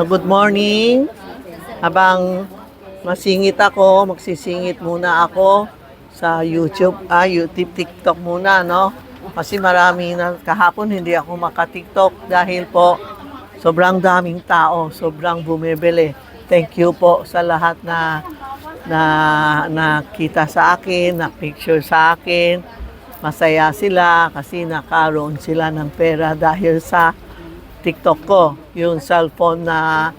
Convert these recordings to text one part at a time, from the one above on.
Good morning. Habang masingit ako, magsisingit muna ako sa YouTube, TikTok muna, no? Kasi marami na kahapon hindi ako maka-TikTok dahil po sobrang daming tao, sobrang bumibili. Thank you po sa lahat na nakita sa akin, na picture sa akin. Masaya sila kasi nakaroon sila ng pera dahil sa TikTok ko, yung cellphone na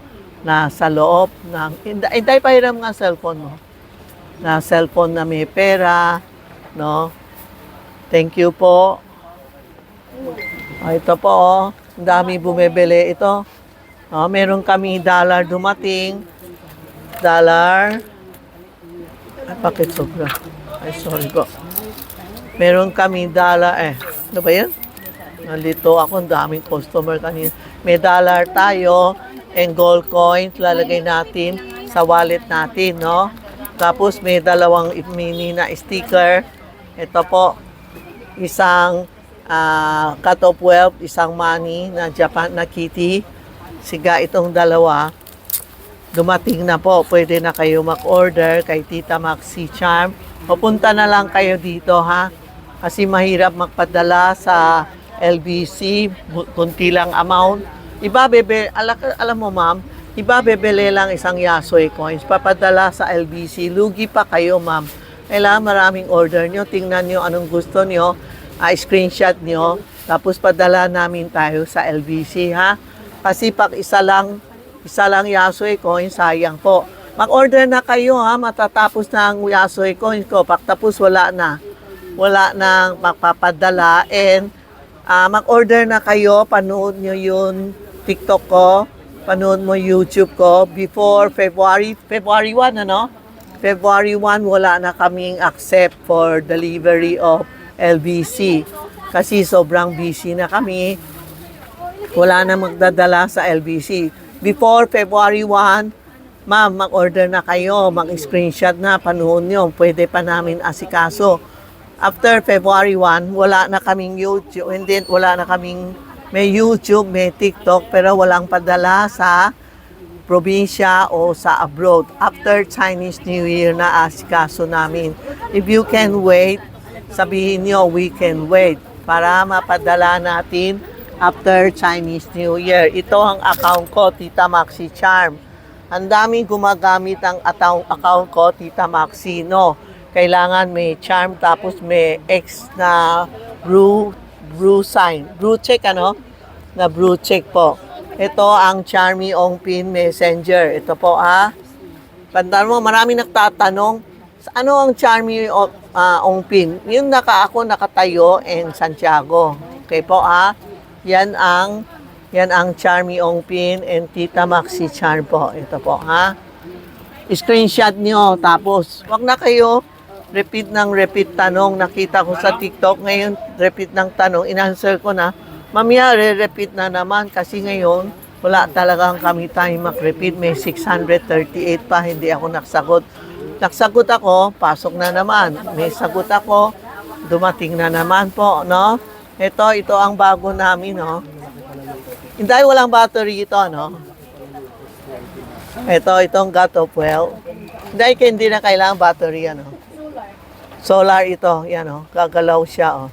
nasa loob ng hindi pahiram nga cellphone mo. Na cellphone na may pera, no? Thank you po. Ito po, ang dami bumibili ito. Meron kami dollar dumating. Dollar. Ay, bakit sobra? Ay, sorry po. Meron kami dollar, ano ba yan? Nalito ako, ang daming customer kanina. May dollar tayo and gold coins, lalagay natin sa wallet natin, no? Tapos may dalawang mini na sticker. Ito po, isang cut of wealth, isang money na Japan na kitty. Siga itong dalawa. Dumating na po, pwede na kayo mag-order kay Tita Maxi Charm. Pupunta na lang kayo dito, ha? Kasi mahirap magpadala sa LBC, kunti lang amount. Alam mo ma'am, ibabebele lang isang Yasoy coins, papadala sa LBC, lugi pa kayo ma'am. Kailangan maraming order nyo, tingnan nyo anong gusto nyo, screenshot nyo, tapos padala namin tayo sa LBC, ha? Kasi pag isa lang Yasoy coins, sayang po. Mag-order na kayo, ha? Matatapos na ang Yasoy coins ko, pagtapos wala nang magpapadala, and mag-order na kayo, panood nyo yung TikTok ko, panood mo YouTube ko, before February 1, ano? February 1, wala na kaming accept for delivery of LBC. Kasi sobrang busy na kami, wala na magdadala sa LBC. Before February 1, ma'am, mag-order na kayo, mag-screenshot na, panood nyo, pwede pa namin asikaso. After February 1, wala na kaming YouTube, and then wala na kaming, may YouTube, may TikTok, pero walang padala sa probinsya o sa abroad. After Chinese New Year na asikaso namin. If you can wait, sabihin nyo, we can wait, para mapadala natin after Chinese New Year. Ito ang account ko, Tita Maxi Charm. Ang daming gumagamit ang account ko, Tita Maxi, no? Kailangan may charm, tapos may X na brew sign. Brew check, ano? Na brew check po. Ito ang Charmy Ongpin Messenger. Ito po, ha? Pandan mo, marami nagtatanong, ano ang Charmy Ongpin? Yung ako nakatayo in Santiago. Okay po, ha? Yan ang Charmy Ongpin and Tita Maxi Charm po. Ito po, ha? Screenshot nyo, tapos wag na kayo repeat tanong. Nakita ko sa TikTok ngayon, repeat ng tanong, in-answer ko na. Mamaya, re-repeat na naman kasi ngayon, wala talagang kami time mag-repeat. May 638 pa, hindi ako nagsagot. Nagsagot ako, pasok na naman. May sagot ako, dumating na naman po, no? Ito ang bago namin, no? Hindi, walang battery ito, no? Itong cut of wealth. Hindi na kailangan battery, ano? Solar ito, yan o. Gagalaw siya, o.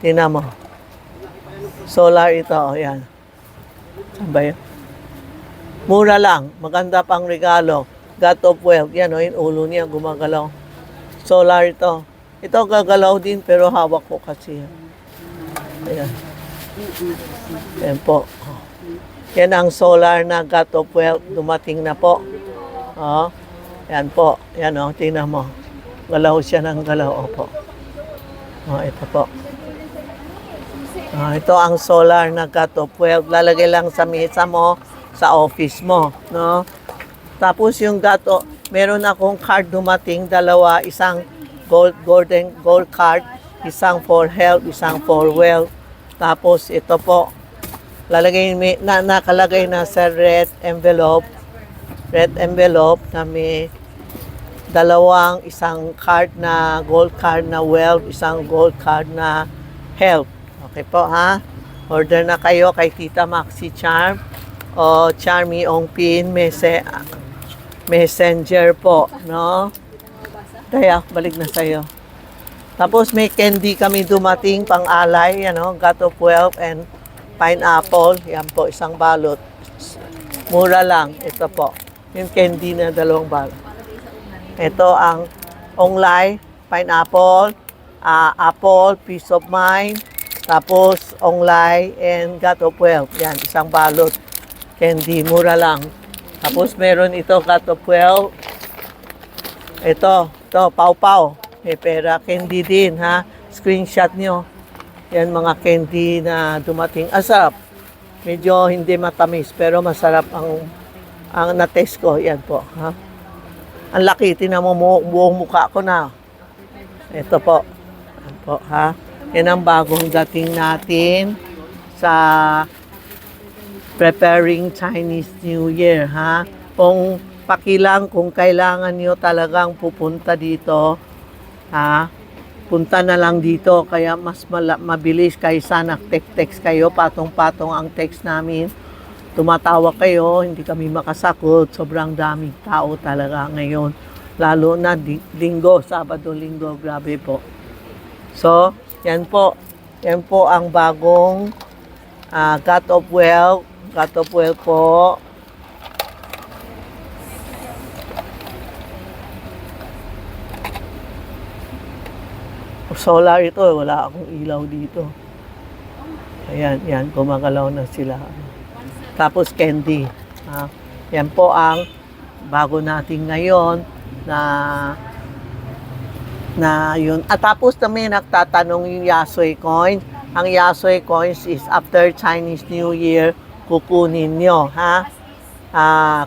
Tingnan mo. Solar ito, o. Yan. Saan ba yun? Mura lang. Maganda pang regalo. God of wealth. Yan o, yung ulo niya gumagalaw. Solar ito. Ito gagalaw din, pero hawak ko kasi. Ayan. Yan po. Yan ang solar na God of wealth. Dumating na po. O. Yan po. Yan o, tingnan mo. Galaw siya ng galaw, opo. Ito po. Ito ang solar na cut of wealth. Lalagay lang sa mesa mo, sa office mo, no? Tapos yung meron akong card dumating, dalawa, isang gold card, isang for health, isang for wealth. Tapos ito po, nakalagay na sa red envelope na may isang card na gold card na wealth, isang gold card na health. Okay po, ha? Order na kayo kay Tita Maxi Charm o Charmy Ongpin Messenger po, no? Kaya, balik na sa'yo. Tapos may candy kami dumating pang-alay, God of Wealth and pineapple. Yan po, isang balot. Mura lang, ito po. Yung candy na 2 balot. Ito ang onglay, pineapple, apple, peace of mind, tapos onglay and God of Wealth. Yan, isang balot. Candy, mura lang. Tapos meron ito, God of Wealth. Ito, pau-pau. May pera, candy din, ha? Screenshot nyo. Yan, mga candy na dumating. Asarap. Medyo hindi matamis, pero masarap ang na-taste ko. Yan po, ha? Ang laki, tinan mo buong mukha ko na. Ito po. Yan po, ha? Yan ang bagong dating natin sa preparing Chinese New Year, ha? Kung pakilang, kung kailangan nyo talagang pupunta dito, ha? Punta na lang dito, kaya mas mabilis kaysa nag-text kayo, patong-patong ang text namin. Tumatawa kayo, hindi kami makasagot, sobrang daming tao talaga ngayon. Lalo na linggo, Sabado, linggo, grabe po. So, yan po ang bagong God of Wealth po. Solar ito, wala akong ilaw dito. Ayan, gumagalaw na sila. Tapos candy. Yan po ang bago natin ngayon na yun. At tapos namin nagtatanong yung Yasoy coins. Ang Yasoy coins is after Chinese New Year, kukunin nyo, ha?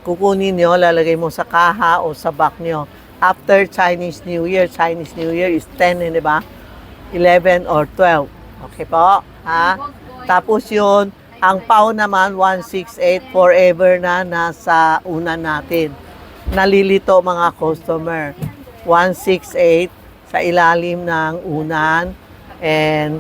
Kukunin nyo, lalagay mo sa kaha o sa bag nyo. After Chinese New Year is 10, di ba? 11 or 12. Okay po, ha? Tapos yun, ang PAW naman, 168 forever na nasa una natin. Nalilito mga customer. 168 sa ilalim ng unan. And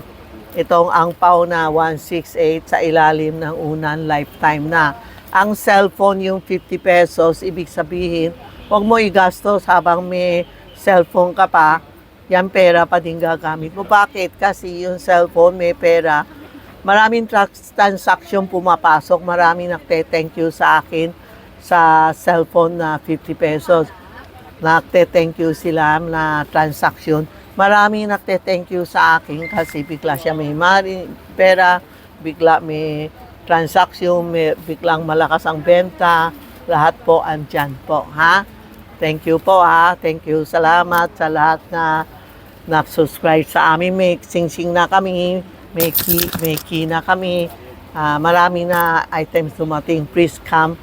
itong ang PAW na 168 sa ilalim ng unan, lifetime na. Ang cellphone yung 50 pesos, ibig sabihin, huwag mo igastos habang may cellphone ka pa, yan pera pa din gagamit mo. Bakit? Kasi yung cellphone may pera. Maraming transaction pumapasok, maraming nagte-thank you sa akin sa cellphone na 50 pesos. Nagte-thank you sila na transaction. Maraming nagte-thank you sa akin kasi bigla siya may pera, bigla may transaction, may biglang malakas ang benta. Lahat po andyan po, ha? Thank you po, ha? Thank you. Salamat sa lahat na nag-subscribe sa amin. May sing-sing na kami. May key na kami. Marami na items dumating. Please come.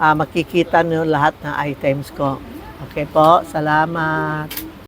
Makikita nyo lahat na items ko. Okay po. Salamat.